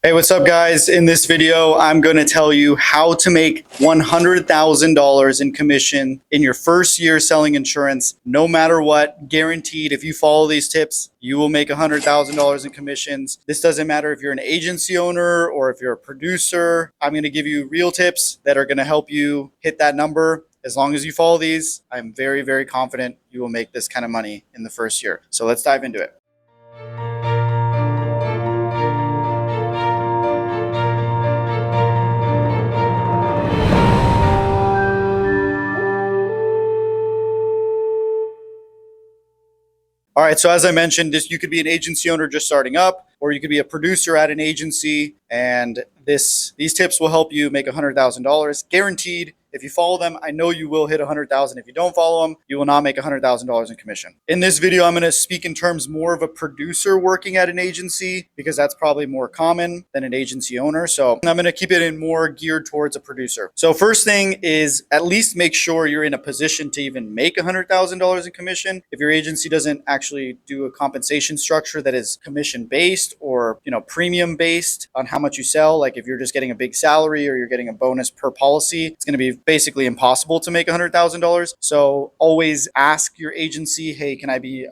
Hey, what's up guys? In this video, I'm going to tell you how to make $100,000 in commission in your first year selling insurance, no matter what, guaranteed. If you follow these tips, you will make $100,000 in commissions. This doesn't matter if you're an agency owner or if you're a producer. I'm going to give you real tips that are going to help you hit that number. As long as you follow these, I'm very, very confident you will make this kind of money in the first year. So let's dive into it. All right, so as I mentioned, you could be an agency owner just starting up, or you could be a producer at an agency, and these tips will help you make $100,000 guaranteed. If you follow them, I know you will hit 100,000. If you don't follow them, you will not make $100,000 in commission. In this video, I'm going to speak in terms more of a producer working at an agency because that's probably more common than an agency owner. So I'm going to keep it in more geared towards a producer. So first thing is at least make sure you're in a position to even make $100,000 in commission. If your agency doesn't actually do a compensation structure that is commission based or, premium based on how much you sell, like if you're just getting a big salary or you're getting a bonus per policy, it's going to be basically impossible to make $100,000. So always ask your agency, hey, can I be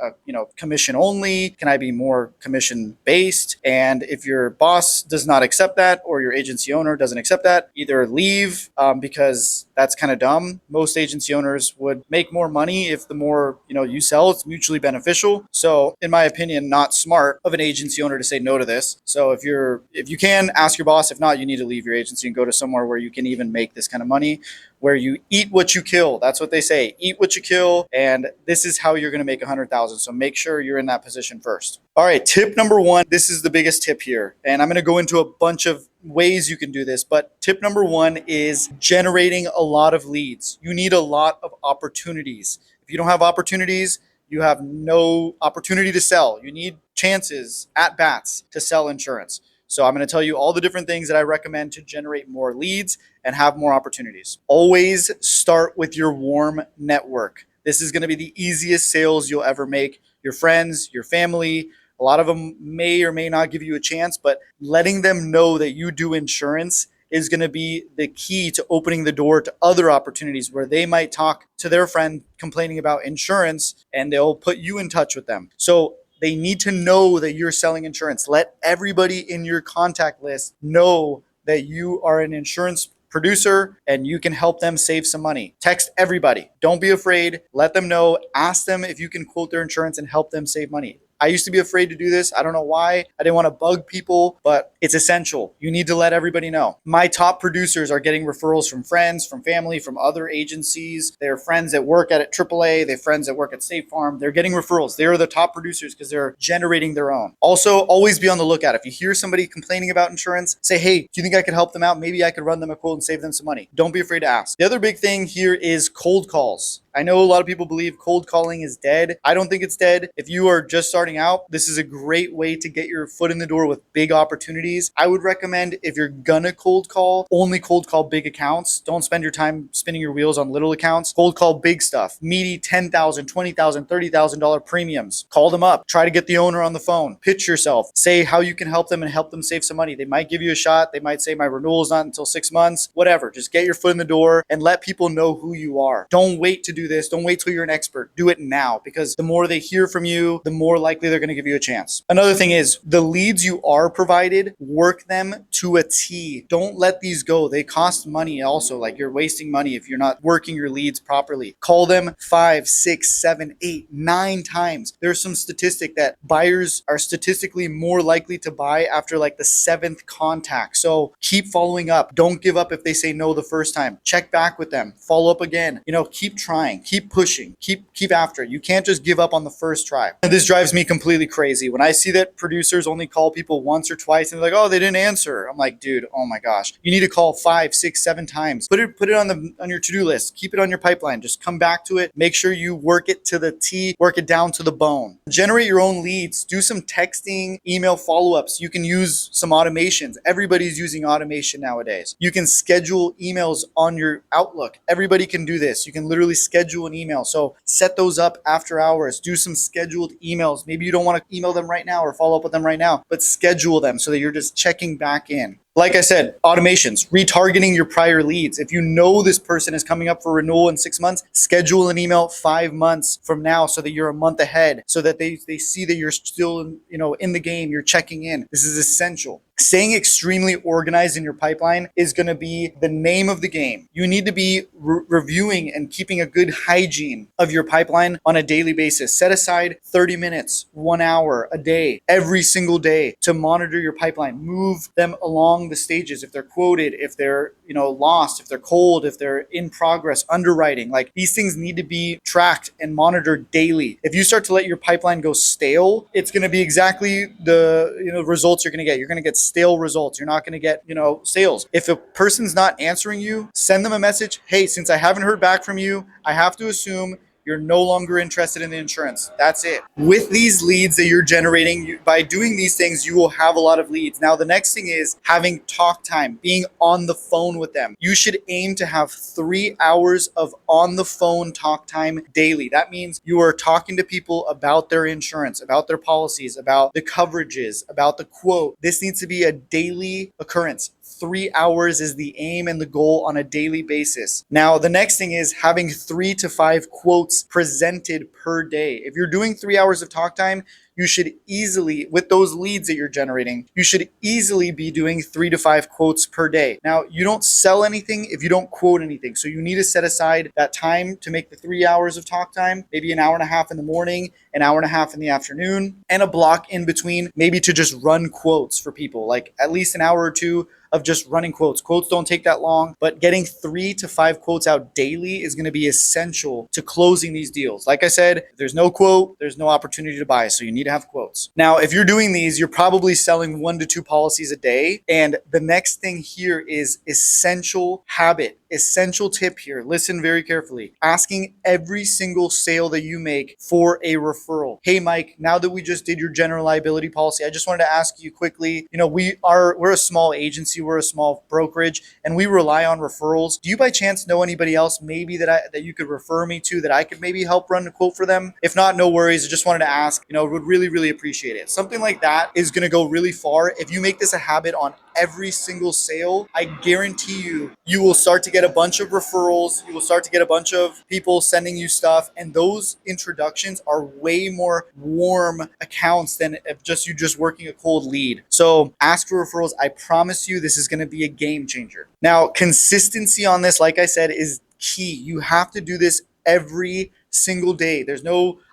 commission only? Can I be more commission based? And if your boss does not accept that or your agency owner doesn't accept that, either leave because that's kind of dumb. Most agency owners would make more money if the more you sell. It's mutually beneficial. So in my opinion, not smart of an agency owner to say no to this. So if you can, ask your boss. If not, you need to leave your agency and go to somewhere where you can even make this kind of money, where you eat what you kill. That's what they say. Eat what you kill. And this is how you're going to make 100,000. So make sure you're in that position first. All right. Tip number one. This is the biggest tip here. And I'm going to go into a bunch of ways you can do this. But tip number one is generating a lot of leads. You need a lot of opportunities. If you don't have opportunities, you have no opportunity to sell. You need chances at bats to sell insurance. So I'm going to tell you all the different things that I recommend to generate more leads and have more opportunities. Always start with your warm network. This is going to be the easiest sales you'll ever make. Your friends, your family, a lot of them may or may not give you a chance, but letting them know that you do insurance is going to be the key to opening the door to other opportunities where they might talk to their friend complaining about insurance and they'll put you in touch with them. So they need to know that you're selling insurance. Let everybody in your contact list know that you are an insurance producer and you can help them save some money. Text everybody. Don't be afraid. Let them know. Ask them if you can quote their insurance and help them save money. I used to be afraid to do this. I don't know why. I didn't want to bug people, but it's essential. You need to let everybody know. My top producers are getting referrals from friends, from family, from other agencies. They're friends that work at AAA. They have friends that work at State Farm. They're getting referrals. They're the top producers because they're generating their own. Also, always be on the lookout. If you hear somebody complaining about insurance, say, hey, do you think I could help them out? Maybe I could run them a quote and save them some money. Don't be afraid to ask. The other big thing here is cold calls. I know a lot of people believe cold calling is dead. I don't think it's dead. If you are just starting out, this is a great way to get your foot in the door with big opportunities. I would recommend if you're gonna cold call, only cold call big accounts. Don't spend your time spinning your wheels on little accounts. Cold call big stuff, meaty $10,000, $20,000, $30,000 premiums. Call them up, try to get the owner on the phone, pitch yourself, say how you can help them and help them save some money. They might give you a shot. They might say my renewal is not until 6 months, whatever. Just get your foot in the door and let people know who you are. Don't wait to do this. Don't wait till you're an expert. Do it now because the more they hear from you, the more likely they're going to give you a chance. Another thing is the leads you are provided, work them to a T. Don't let these go. They cost money also. Like you're wasting money if you're not working your leads properly. Call them 5, 6, 7, 8, 9 times. There's some statistic that buyers are statistically more likely to buy after like the 7th contact. So keep following up. Don't give up if they say no the first time. Check back with them. Follow up again. Keep trying. Keep pushing, keep after it. You can't just give up on the first try. And this drives me completely crazy. When I see that producers only call people once or twice and they're like, oh, they didn't answer. I'm like, dude, oh my gosh. You need to call 5, 6, 7 times. Put it on your to-do list. Keep it on your pipeline. Just come back to it. Make sure you work it to the T, work it down to the bone. Generate your own leads. Do some texting, email follow-ups. You can use some automations. Everybody's using automation nowadays. You can schedule emails on your Outlook. Everybody can do this. You can literally schedule an email. So set those up after hours. Do some scheduled emails. Maybe you don't want to email them right now or follow up with them right now, but schedule them so that you're just checking back in. Like I said, automations, retargeting your prior leads. If you know this person is coming up for renewal in 6 months, schedule an email 5 months from now so that you're a month ahead, so that they see that you're still in the game, you're checking in. This is essential. Staying extremely organized in your pipeline is going to be the name of the game. You need to be reviewing and keeping a good hygiene of your pipeline on a daily basis. Set aside 30 minutes, 1 hour a day, every single day to monitor your pipeline. Move them along the stages. If they're quoted, if they're lost, if they're cold, if they're in progress, underwriting, like these things need to be tracked and monitored daily. If you start to let your pipeline go stale, it's going to be exactly the results you're going to get. You're going to get stale results. You're not going to get sales. If a person's not answering you, send them a message. Hey, since I haven't heard back from you, I have to assume you're no longer interested in the insurance. That's it. With these leads that you're generating, by doing these things, you will have a lot of leads. Now, the next thing is having talk time, being on the phone with them. You should aim to have 3 hours of on the phone talk time daily. That means you are talking to people about their insurance, about their policies, about the coverages, about the quote. This needs to be a daily occurrence. 3 hours is the aim and the goal on a daily basis. Now, the next thing is having 3 to 5 quotes presented per day. If you're doing 3 hours of talk time, you should easily, with those leads that you're generating, you should easily be doing 3 to 5 quotes per day. Now, you don't sell anything if you don't quote anything. So you need to set aside that time to make the 3 hours of talk time, maybe an hour and a half in the morning, an hour and a half in the afternoon, and a block in between, maybe to just run quotes for people, like at least an hour or two of just running quotes. Quotes don't take that long, but getting 3 to 5 quotes out daily is going to be essential to closing these deals. Like I said, if there's no quote, there's no opportunity to buy. So you need to have quotes. Now, if you're doing these, you're probably selling 1 to 2 policies a day. And the next thing here is essential habit. Essential tip here. Listen very carefully. Asking every single sale that you make for a referral. Hey, Mike, now that we just did your general liability policy, I just wanted to ask you quickly, we're a small agency, we're a small brokerage, and we rely on referrals. Do you by chance know anybody else maybe that you could refer me to that I could maybe help run a quote for them? If not, no worries. I just wanted to ask, would really, really appreciate it. Something like that is going to go really far. If you make this a habit on every single sale, I guarantee you will start to get a bunch of referrals. You will start to get a bunch of people sending you stuff. And those introductions are way more warm accounts than if you just working a cold lead. So ask for referrals. I promise you this is going to be a game changer. Now, consistency on this, like I said, is key. You have to do this every single day.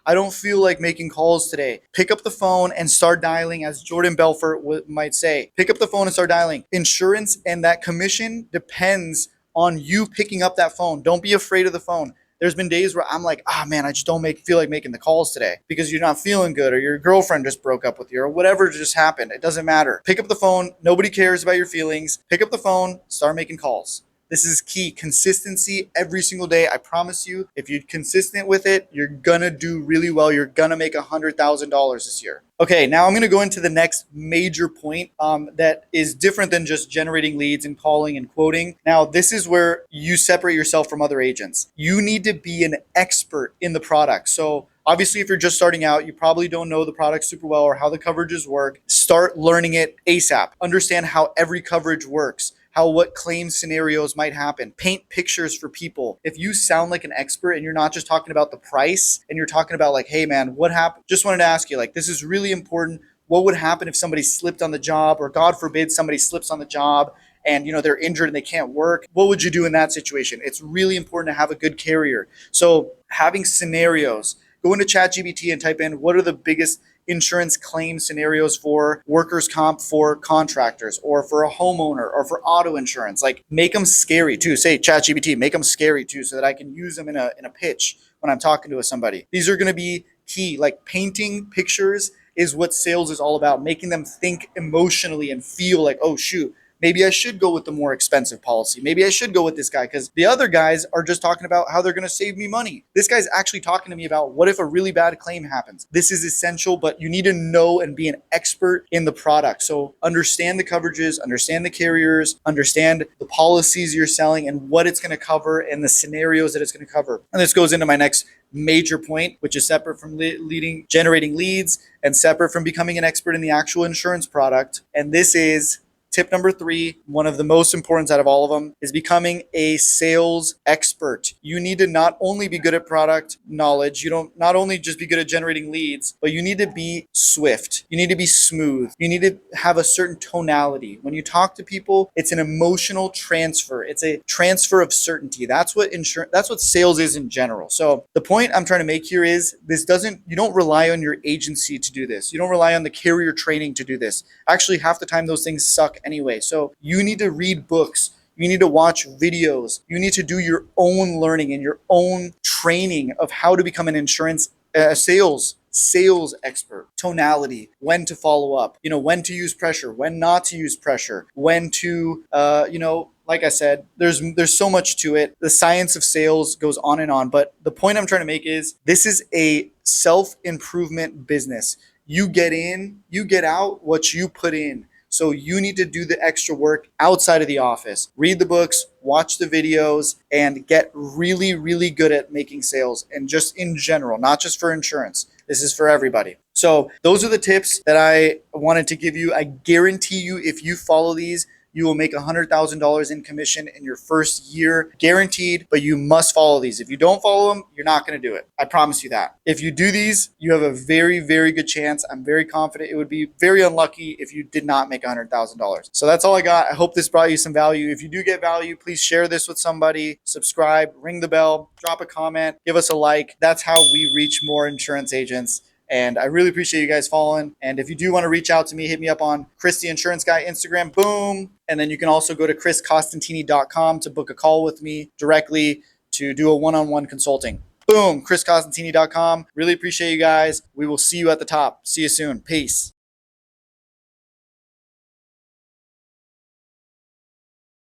I don't feel like making calls today. Pick up the phone and start dialing, as Jordan Belfort might say. Pick up the phone and start dialing. Insurance and that commission depends on you picking up that phone. Don't be afraid of the phone. There's been days where I'm like, man, I just don't feel like making the calls today because you're not feeling good or your girlfriend just broke up with you or whatever just happened. It doesn't matter. Pick up the phone. Nobody cares about your feelings. Pick up the phone, start making calls. This is key. Consistency every single day. I promise you, if you're consistent with it, you're going to do really well. You're going to make $100,000 this year. Okay, now I'm going to go into the next major point that is different than just generating leads and calling and quoting. Now, this is where you separate yourself from other agents. You need to be an expert in the product. So obviously, if you're just starting out, you probably don't know the product super well or how the coverages work. Start learning it ASAP. Understand how every coverage works. What claim scenarios might happen. Paint pictures for people. If you sound like an expert and you're not just talking about the price and you're talking about like, hey man, what happened? Just wanted to ask you, this is really important. What would happen if somebody slipped on the job, or God forbid somebody slips on the job and they're injured and they can't work? What would you do in that situation? It's really important to have a good carrier. So having scenarios, go into ChatGPT and type in what are the biggest insurance claim scenarios for workers' comp for contractors or for a homeowner or for auto insurance. Make them scary too. Say ChatGPT, make them scary too, so that I can use them in a pitch when I'm talking to somebody. These are going to be key. Painting pictures is what sales is all about, making them think emotionally and feel like, oh shoot, maybe I should go with the more expensive policy. Maybe I should go with this guy because the other guys are just talking about how they're going to save me money. This guy's actually talking to me about what if a really bad claim happens. This is essential, but you need to know and be an expert in the product. So understand the coverages, understand the carriers, understand the policies you're selling and what it's going to cover and the scenarios that it's going to cover. And this goes into my next major point, which is separate from generating leads and separate from becoming an expert in the actual insurance product. And this is tip number 3, one of the most important out of all of them, is becoming a sales expert. You need to not only be good at product knowledge, you don't not only just be good at generating leads, but you need to be swift. You need to be smooth. You need to have a certain tonality. When you talk to people, it's an emotional transfer. It's a transfer of certainty. That's what sales is in general. So the point I'm trying to make here is you don't rely on your agency to do this. You don't rely on the carrier training to do this. Actually, half the time those things suck anyway. So you need to read books. You need to watch videos. You need to do your own learning and your own training of how to become an sales expert. Tonality, when to follow up, when to use pressure, when not to use pressure, when to, like I said, there's so much to it. The science of sales goes on and on. But the point I'm trying to make is this is a self-improvement business. You get in, you get out what you put in. So you need to do the extra work outside of the office. Read the books, watch the videos, and get really, really good at making sales. And just in general, not just for insurance. This is for everybody. So those are the tips that I wanted to give you. I guarantee you, if you follow these, you will make $100,000 in commission in your first year, guaranteed, but you must follow these. If you don't follow them, you're not going to do it. I promise you that. If you do these, you have a very, very good chance. I'm very confident. It would be very unlucky if you did not make $100,000. So that's all I got. I hope this brought you some value. If you do get value, please share this with somebody, subscribe, ring the bell, drop a comment, give us a like. That's how we reach more insurance agents. And I really appreciate you guys following. And if you do want to reach out to me, hit me up on Chris the Insurance Guy Instagram. Boom. And then you can also go to chriscostantini.com to book a call with me directly to do a one-on-one consulting. Boom. chriscostantini.com. Really appreciate you guys. We will see you at the top. See you soon. Peace.